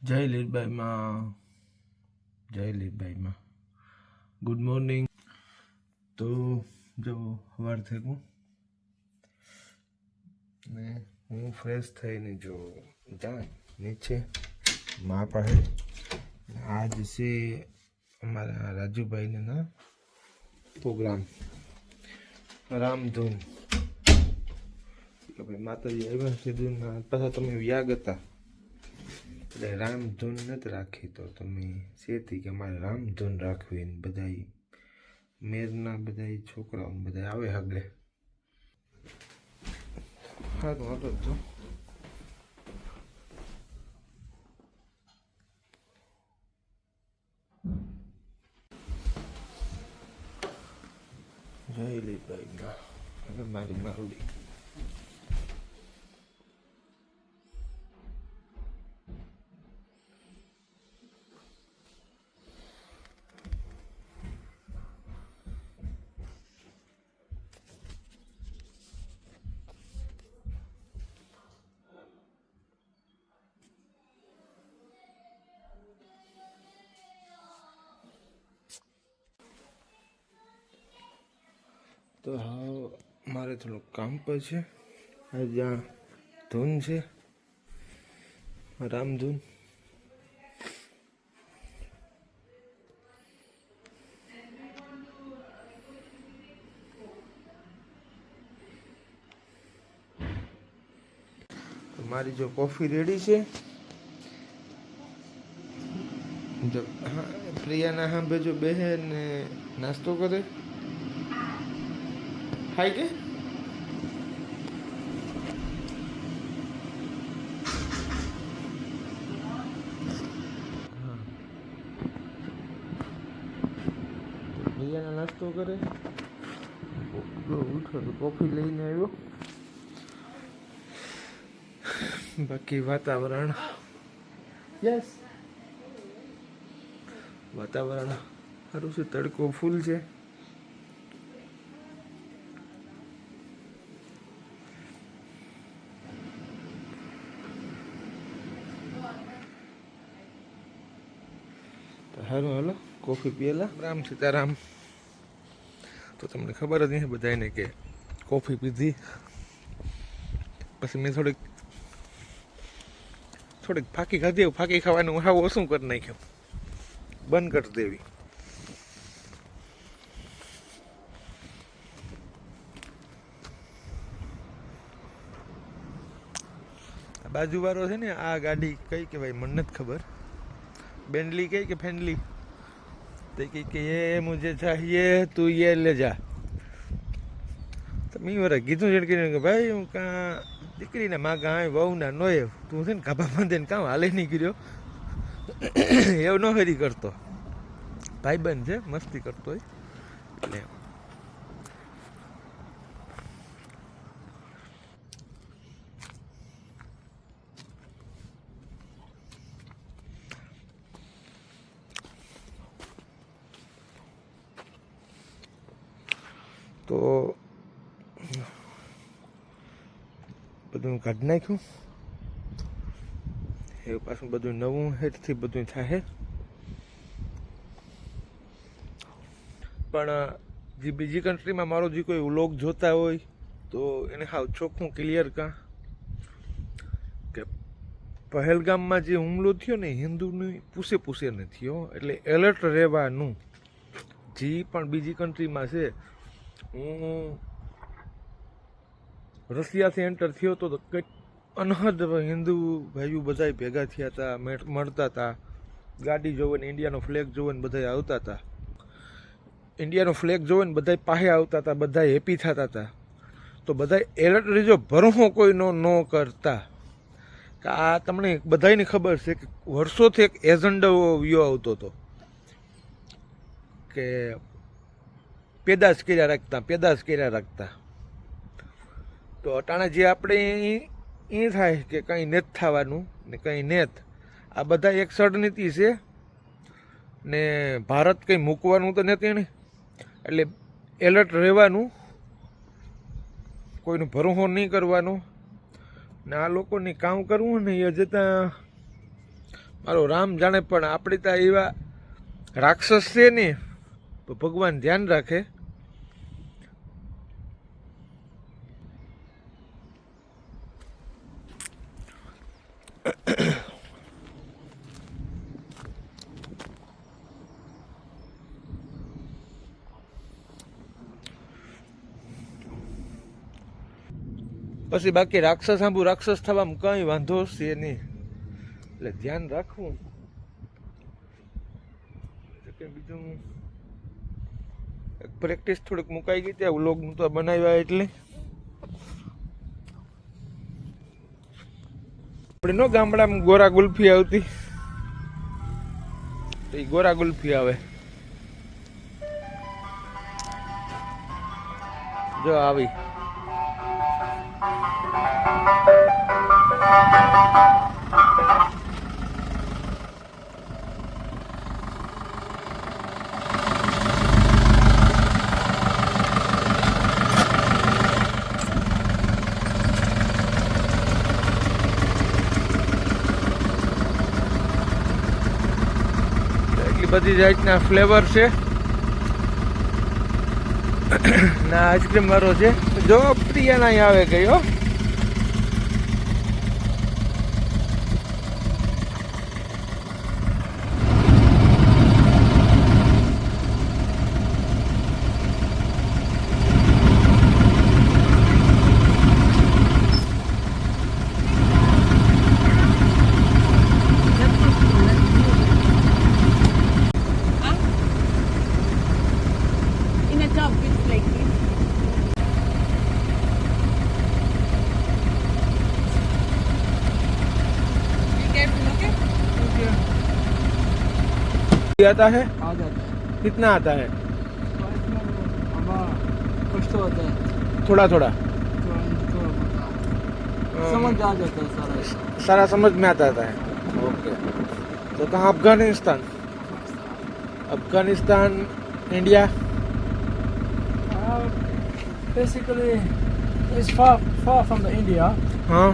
જય લીરબાઈમાં જય લીરબાઈમાં good morning. તો જો સવાર થયું ને હું ફ્રેશ થઈને જો જા નીચે મા પાસે આજ છે અમારા રાજુભાઈને ના પ્રોગ્રામ રામધૂન એટલે ભાઈ માતાજી આવ્યા સીધું ના પાછા તમે વ્યાગ હતા એટલે રામધૂન નથી રાખી તો તમે સેતી કે મારે રામધૂન રાખવી ને બધા મેરના બધા છોકરાઓ બધા આવે હગલે સારું હાલો તો જય લીરબાઈમાં હવે મારી મારુડી તો હા મારે થોડું કામ પર છે જ્યાં ધૂન છે રામધૂન મારી જો કોફી રેડી છે જો પ્રિયાના સાંભે જો બેહે ને નાસ્તો કરે ખાઈ કે પ્રિયાના નાસ્તો કરે ઉઠો તો કોફી લઈને આવ્યો. બાકી વાતાવરણ યસ વાતાવરણ સારું છે, તડકો ફૂલ છે. સારું હાલો કોફી પીએલા. રામ સીતારામ. તો તમને ખબર જ નહીં બધાને કે કોફી પીધી પછી મેં થોડીક ફાંકી ખાધી. ફાંકી ખાવાનું હાવ ઓછું કરી નાખ્યું, બંધ કરી દેવી. બાજુવાળો છે ને આ ગાડી કઈ કહેવાય મને નથી ખબર, બેન્ડલી कही कि फैंडली तो कही कि ये मुझे चाहिए तू ये ले जा. તો મેં વરા કીધું છે કે ભાઈ હું કાં દીકરીને માં કાં વહુ ના નોય તું છે ને કાપા બાંધે ને કામ હાલે નહીં કર્યો એવું ન હરી કરતો. ભાઈબંધ છે, મસ્તી કરતો હોય એટલે તો બધું કાઢી નાખ્યું. એ પાછું બધું નવું હેઠથી બધું થાય. પણ જે બીજી કન્ટ્રીમાં મારો જે કોઈ વ્લોગ જોતા હોય તો એને હાવ ચોખ્ખું ક્લિયર કાં કે પહેલગામમાં જે હુમલો થયો ને હિન્દુની પૂસે ને થયો એટલે એલર્ટ રહેવાનું. જે પણ બીજી કન્ટ્રીમાં છે, હું રશિયાથી એન્ટર થયો તો કંઈક અનહદ હિન્દુ ભાઈઓ બધા ભેગા થયા હતા, મળતા હતા, ગાડી જોવે ને ઇન્ડિયાનો ફ્લેગ જોવે ને બધા આવતા હતા. ઇન્ડિયાનો ફ્લેગ જોવે ને બધા પાસે આવતા હતા, બધા હેપી થતા હતા. તો બધા એલર્ટ રહેજો, ભરોસો કોઈનો ન કરતા. કે આ તમને બધાને ખબર છે કે વર્ષોથી એક એજન્ડો વ્યો આવતો હતો કે પેદાશ કર્યા રાખતા. તો અટાણા જે આપણે એ થાય કે કંઈ નેત થવાનું ને કંઈ નેત, આ બધા એક સડનીતિ છે ને ભારત કંઈ મૂકવાનું તો નથી ને, એટલે એલર્ટ રહેવાનું, કોઈનો ભરોસો નહીં કરવાનો. ને આ લોકોને કામ કરવું ને એ જતાં મારો રામ જાણે, પણ આપણે તો એવા રાક્ષસ છે ને, તો ભગવાન ધ્યાન રાખે. પછી બાકી રાક્ષસ આંબુ રાક્ષસ થવામાં કઈ વાંધો છે નહીં, એટલે ધ્યાન રાખવું. બીજું પ્રેક્ટિસ થોડીક મુકાઈ ગઈ ત્યાં વ્લોગનું તો બનાવ્યા, એટલે આપણે નો ગામડામાં ગોરા ગુલ્ફી આવતી, એ ગોરા ગુલ્ફી આવે. જો આવી બધી જાતના ફ્લેવર છે ના આઈસ્ક્રીમ વાળો છે. જો પ્રિયા ના આવે ગયો. आता है? आ जाता है. कितना आता है? कुछ तो आता है, थोड़ा थोड़ा थोड़ा बहुत समझ आ जाता है सारा. सारा समझ में आता है. ओके. तो कहाँ? Afghanistan. Afghanistan, India. Basically, it's far from the India. हाँ.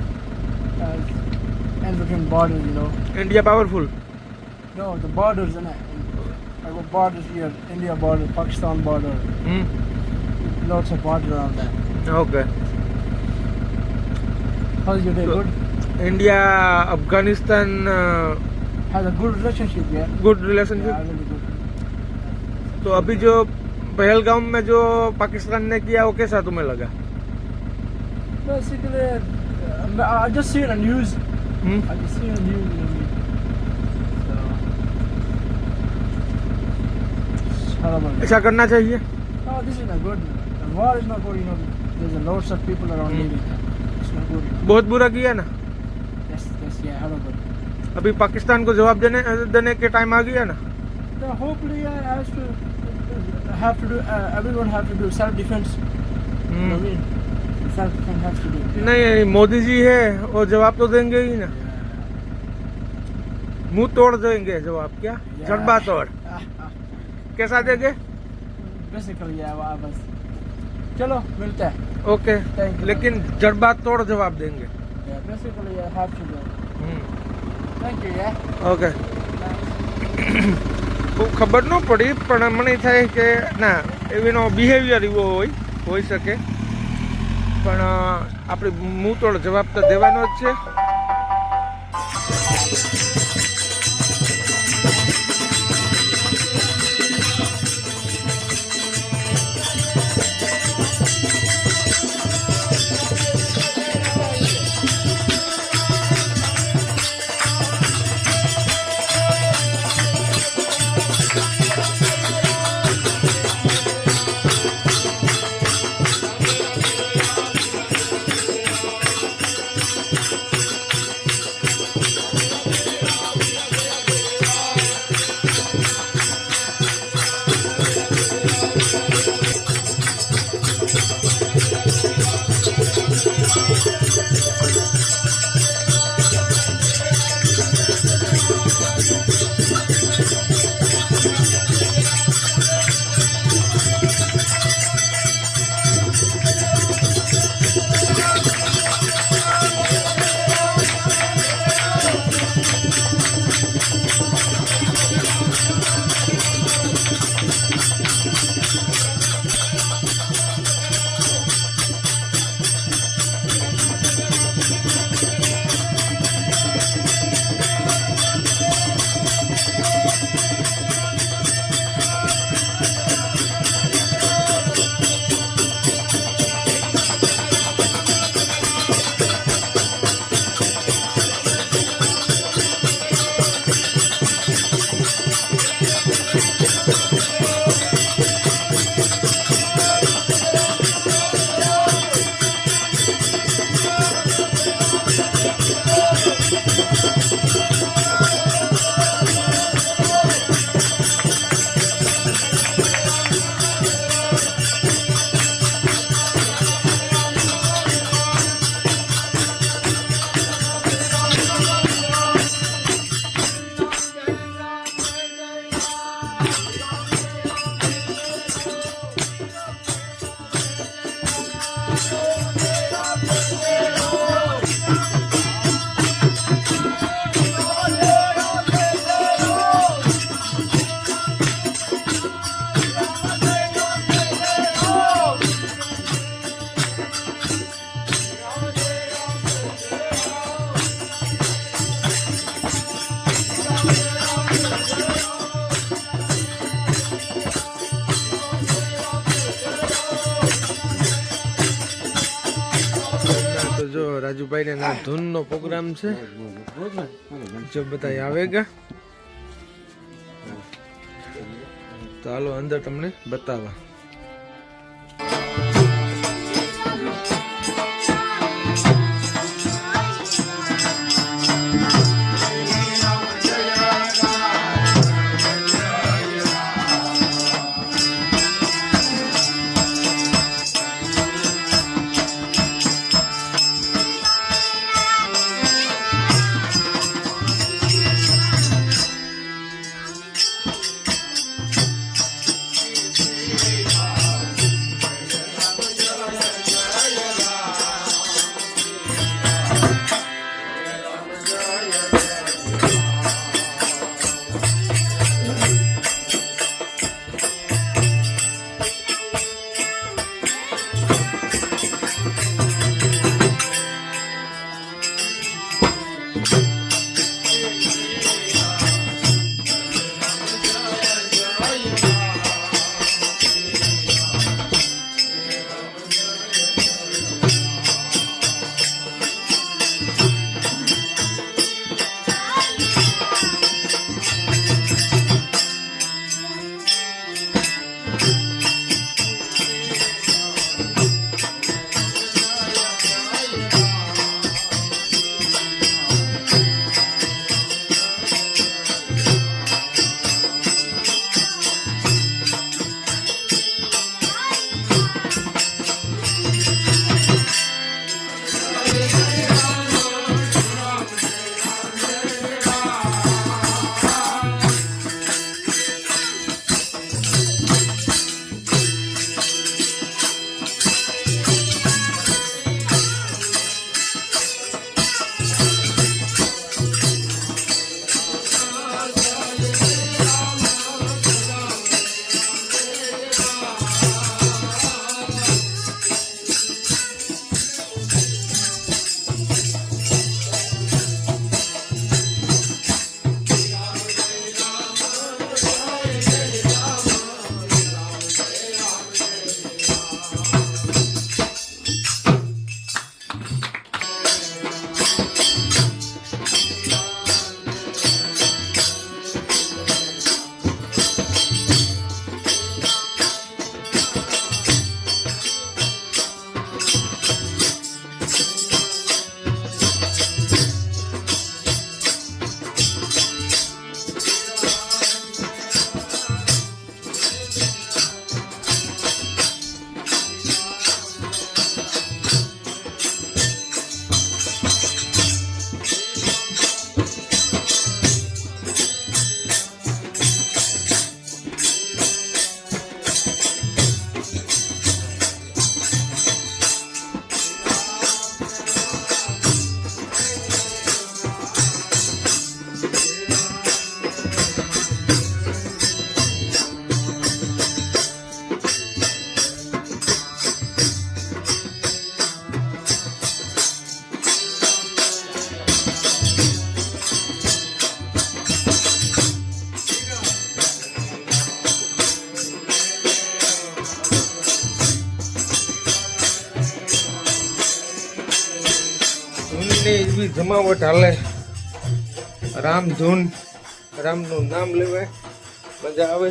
And between borders, you know. India powerful. No, the borders and I got borders here, India border, Pakistan border. Lots of border around that. Okay. How's your day? Good. India Afghanistan Has a good relationship, yeah. Good relationship. Yeah, really good. तो अभी जो पहलगाम में जो पाकिस्तान ने किया वो कैसा तुम्हें लगा? Basically, I just see it on news. I just see it on news. ऐसा करना चाहिए. No, this is not good. The war is not good, you know. There's a lots of people around living there. It's not good. बहुत बुरा किया ना. Yes, yeah, hello good. अभी पाकिस्तान को जवाब देने के टाइम आ गया ना. So hopefully, has to have to do. Everyone have to do self-defense. You know what I mean? Self-defense has to do. नहीं, मोदी जी है वो जवाब तो देंगे ही ना. मुंह तोड़ देंगे जवाब. क्या जड़बा तोड़ कैसा देंगे? Basically, yeah, बस चलो मिलते हैं. ओके. लेकिन जड़बा तोड़ जवाब देंगे. Yeah, basically, I have to do. Thank you, yeah. Okay. બહુ ખબર ન પડી, પણ મને થાય કે ના એનો બિહેવિયર એવો હોઈ શકે, પણ આપણે મુંહ તોડ જવાબ તો દેવાનો જ છે. રાજુભાઈ ને ના ધૂનનો પ્રોગ્રામ છે જો બધા આવેગા તો હાલો અંદર તમને બતાવવા ધૂનની એવી જમાવટ હાલે રામ ધૂન રામનું નામ લેવાય મજા આવે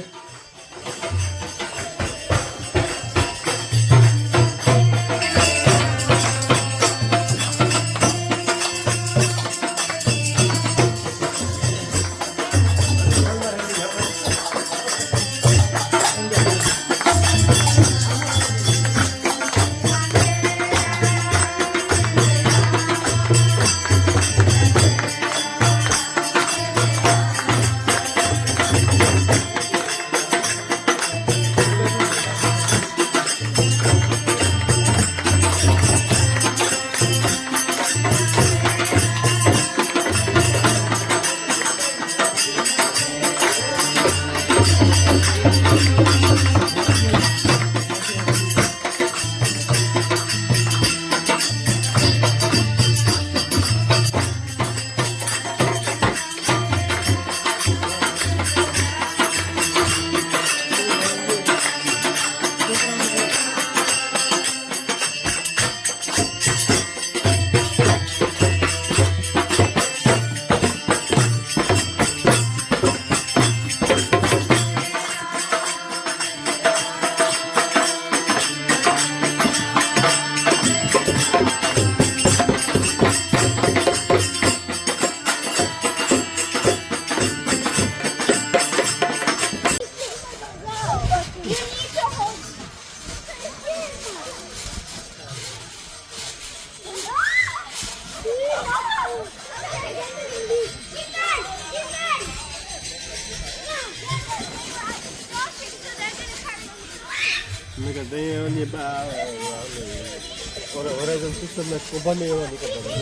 હોરાઇઝન સિસ્ટમ ને કોભાને એવા નીકળતા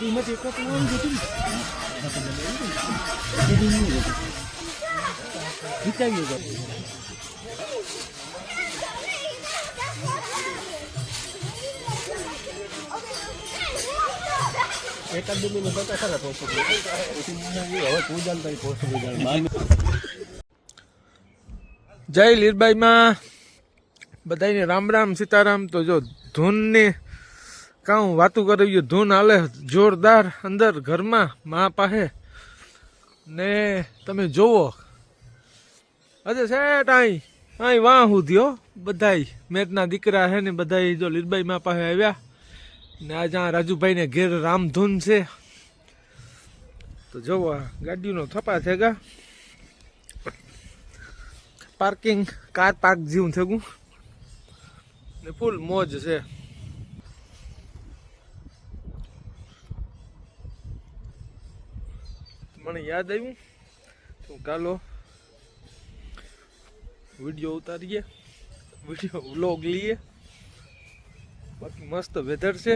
એમાંથી એક વિચારી એકાદ બે મિનિટ હતા ખરા પહોંચી હવે પૂજન થઈ પહોંચી જય લીરબાઈમાં બધાને રામ રામ સીતારામ. તો જો ધૂનની કાં વાતું કરી ધૂન હાલે જોરદાર અંદર ઘરમાં મા પાસે ને તમે જોવો અજે સેટ અહીં વાહ સુધી બધાય મેરના દીકરા છે ને બધાય જો લીરબાઈ મા પાસે આવ્યા ને આ જ્યાં રાજુભાઈને ઘેર રામધૂન છે. તો જોવો ગાડીનો થપા થેગા પાર્કિંગ કાર પાર્ક જેવું થયું ને ફૂલ મોજ છે. મને યાદ આવ્યું તો કાલો વિડીયો ઉતારીએ, વિડીયો વ્લોગ લઈએ. બાકી મસ્ત વેધર છે.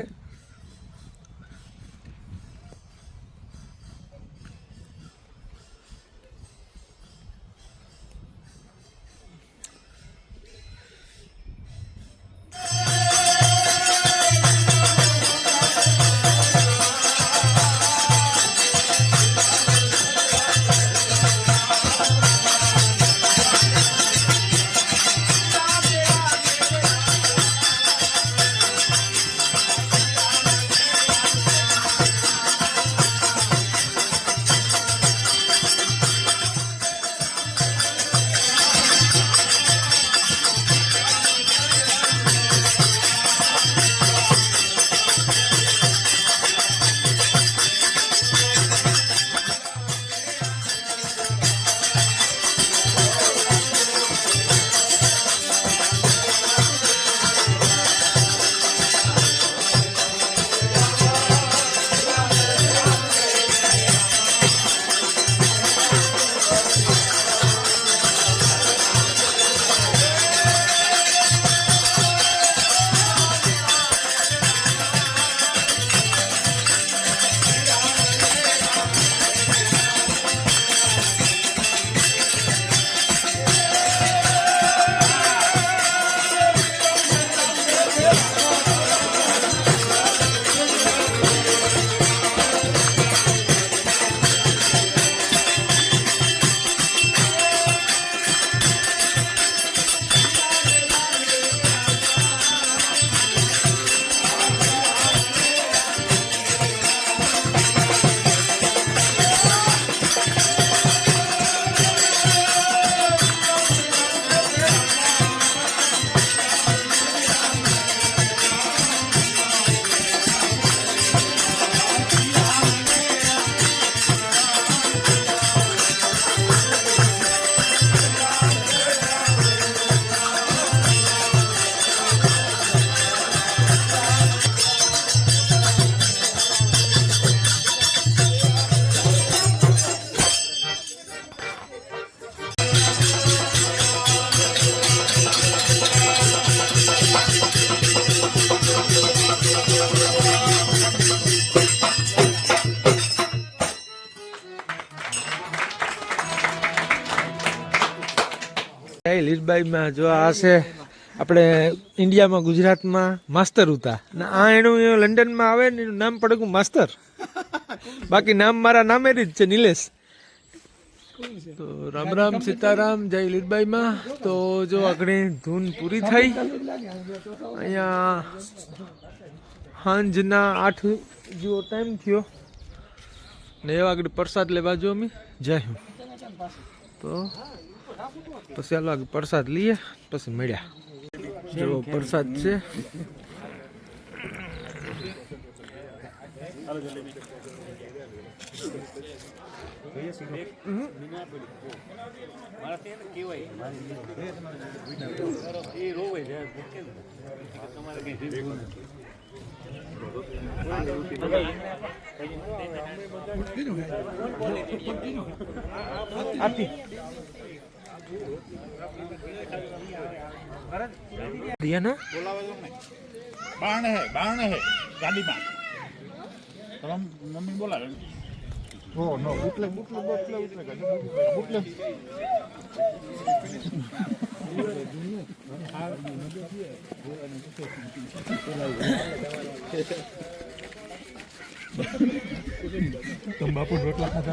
લીરબાઈમાં જો આ છે આપણે ઇન્ડિયામાં ગુજરાતમાં માસ્તર હતા ને આ એનું લંડનમાં આવે ને એનું નામ પડ્યું માસ્તર. બાકી નામ મારા નામે જ છે નિલેશ. તો રામ રામ સીતારામ જય લીરબાઈમાં. તો જો આગળ ધૂન પૂરી થઈ. અહીંયા સાંજના 8 જેવો ટાઈમ થયો ને એવા આગળ પ્રસાદ લેવા જો અમે જાય. તો પછી ચાલો આગળ પ્રસાદ લઈએ પછી મળ્યા. જો પ્રસાદ છે આપી दिया ना બારણે હે ગાડીમાં તમ મમ્મી બોલાવે ઓ નો બુટલે तुम बापू रोटला खाता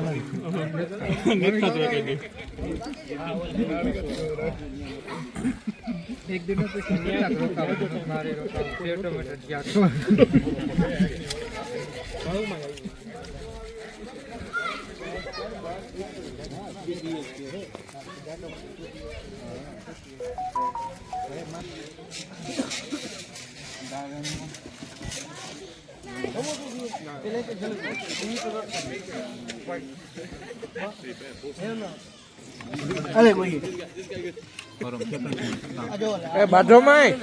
एक दिन तो मारे टोमेटो अरे वही बाढ़ो में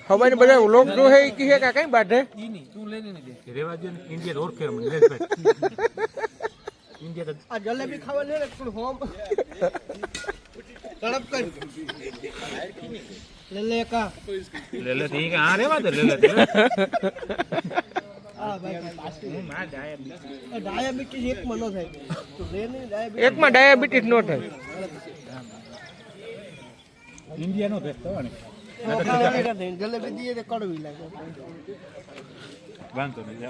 हवा ने बजा लोग जो है कि है का कहीं बाढ़े तू लेने नहीं दे रेवाजी इंडिया रोड के मंदिर पे इंडिया का आ जलेबी खावा ले रे कोई होम तड़प कर ले का ले ठीक है हां रेवा दे ले आ भाई હું માં डायबिटीज एक मनो થાય તો લેને डायबिटीज एक में डायबिटीज नो है इंडिया નો ભેટ તો ને जलेबी दिए तो कड़वी लागे વાંધો નહીં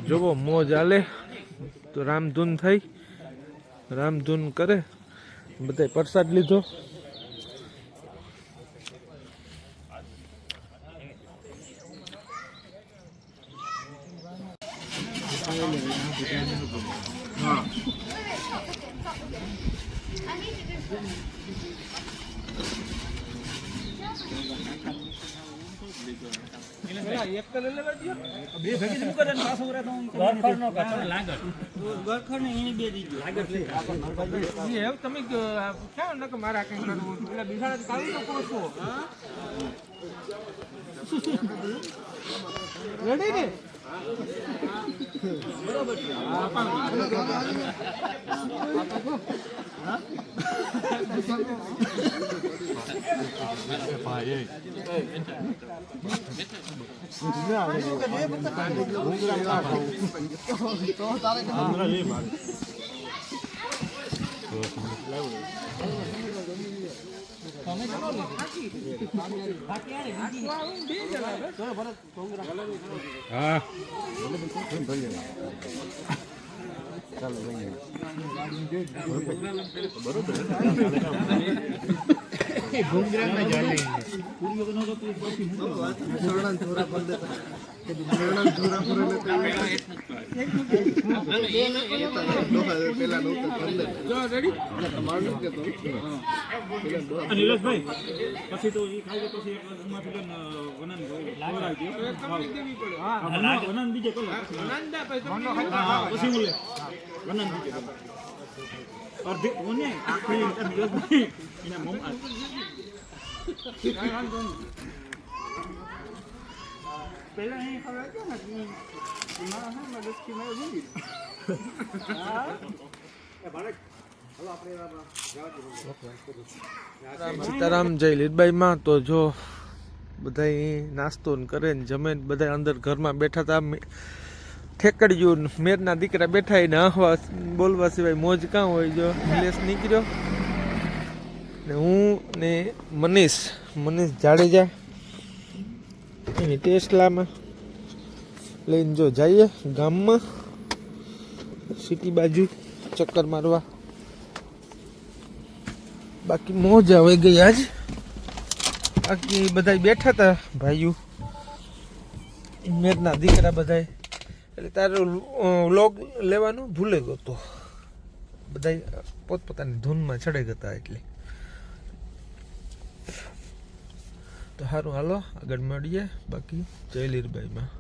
जो मोज आले तो रामधून थई रामधून करे बधाय प्रसाद लीधो एक तो ले लेवा दियो બે ભેગી શું કરે ને પાછો કરે તો ગરખર નો કાચો લાગર ગરખર ને એની બે દીજો લાગર છે ये अब તમે क्या न કે મારા કઈ કરવું પેલા બિસાડા કાવી તો પોછો રેડી ને હા નીલેશભાઈ પછી તો ઈ ખાઈ પછી એક માથી વનન લાવરાઈ દે હા વનન બીજે કોલ વનન દે પછી હું લે વનન બીજે અર્ધી કોને આખી નીલેશભાઈ એના મમ પહેલા અહીં ખબર કે ને મારા હા મદદ થી મેં જોઈ સીતારામ જય લીલબાઈ માં તો જો બધા નાસ્તો ને કરે ને જમે ને બધા અંદર ઘરમાં બેઠા હતા ઠેકડ્યું મેરના દીકરા બેઠા ને હવા બોલવા સિવાય મોજ કાં હોય જો નિલેશ નીકળ્યો ને હું ને મનીષ જાડેજા એની ટેસ્લામાં લઈને જો જઈએ ગામમાં સિટી બાજુ ચક્કર મારવા બાકી મોજ આવી ગઈ આજ બાકી બધા બેઠા હતા ભાઈઓ મેરના દીકરા બધા એટલે તારો વ્લોગ લેવાનું ભૂલે ગયો તો બધા પોતપોતાની ધૂનમાં ચડે ગયા એટલે તો સારું હાલો આગળ મળીએ બાકી જય લીરબાઈમાં